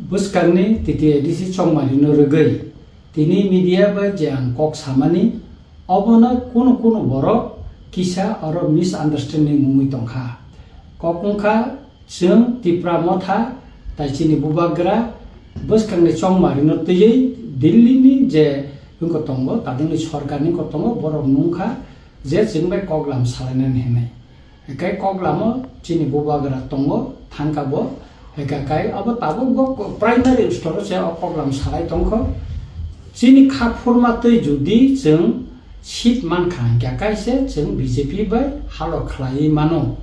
Buskanni titi edisi chongmari no rugei tini media ba jang kok samani obona kuno boro kisa aro misunderstanding mumui tongkha kokungkha jeng tipra motha taicini bubagra buskanni chongmari no tiyei Delhi ni je ko tongo tadini sorkar ni ko tongo borok nungkha je jengbai koklam salainen henai kai koklamo chini bubagra tongo thangkabo kai abo tabo primary store se koklam salai tongkho chini khapurma tei judi jeng sit mankha kai se jeng BJP bai halo khlai mano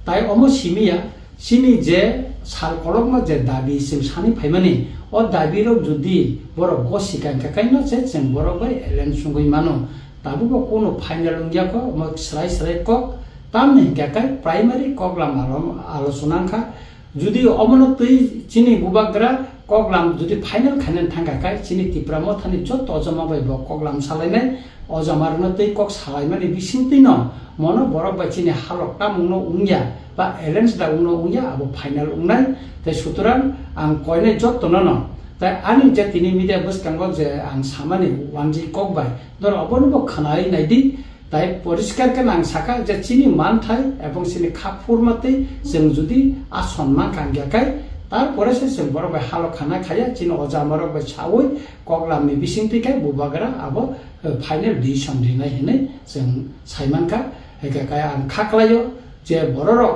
tai omo simia chini je sal kolokma je dabi sim sani phaimani o dabi rok judi borok gosikan kai no se jeng borok bai elen sungui mano tabu ko kono final ungya ko mo slai ko tamne kai primary koklam alochonangkha যদি অমনতই চিনি বুবাগ্রা কগলাম যদি final খানেন থাঙ্গাকাই চিনি তিপ্রামো Thani যত অজমা বাইব কগলাম সালাইনাই অজমারনতই cock সালাইমানি বিসিংতই ন মনো বরক by চিনি হালকটা মুনো উংয়া বা এলেন্স দা উনো উংয়া আবো final উংনাই তাই সুতরাং আং কয়নাই যত ন তাই আনি যে তিনি মিডিয়া বসকাঙ্গ যে আং সামানি ওয়ানজি কগবাই ধর অবনব খানাই নাইদি তাই পরিষ্কার কেন আং সাকা যে চিনি মান থাই এবং চিনি খাপুরমাতে जों যদি আসম্মান কাঙ্গাকাই তারপরে সে जों বড় হালো খানা খাইয়া চিনি অজামারক বাই সাউই কগলামনি বিসিংতিকাই বুবাগরা আবো ফাইনাল ডিসিশন দিনাই হেনে जों সাইমানকা হেকাকাই আং খাকলাইও যে বড়রক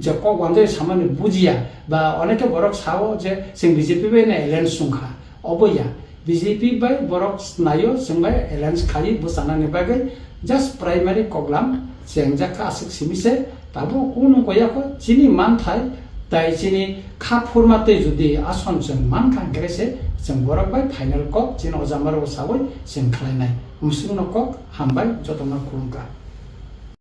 যে কগওয়ানজে সামানি বুজিয়া বা অনেকে বড়ক সাও যে जों বিজেপি বাই না এলায়েন্স সুংখা অবয়া বিজেপি বাই বড়ক নাইও जों বাই এলায়েন্স খাই বুসানানি বাগै just primary koglam jengjaka asik simise tabo kono koyako chini man thai tai chini khapurmate jodi ason jeng man khang grese jeng borok bai final kok chini ojamar osawai jeng khlainai musungno kok hambai jotona khulungka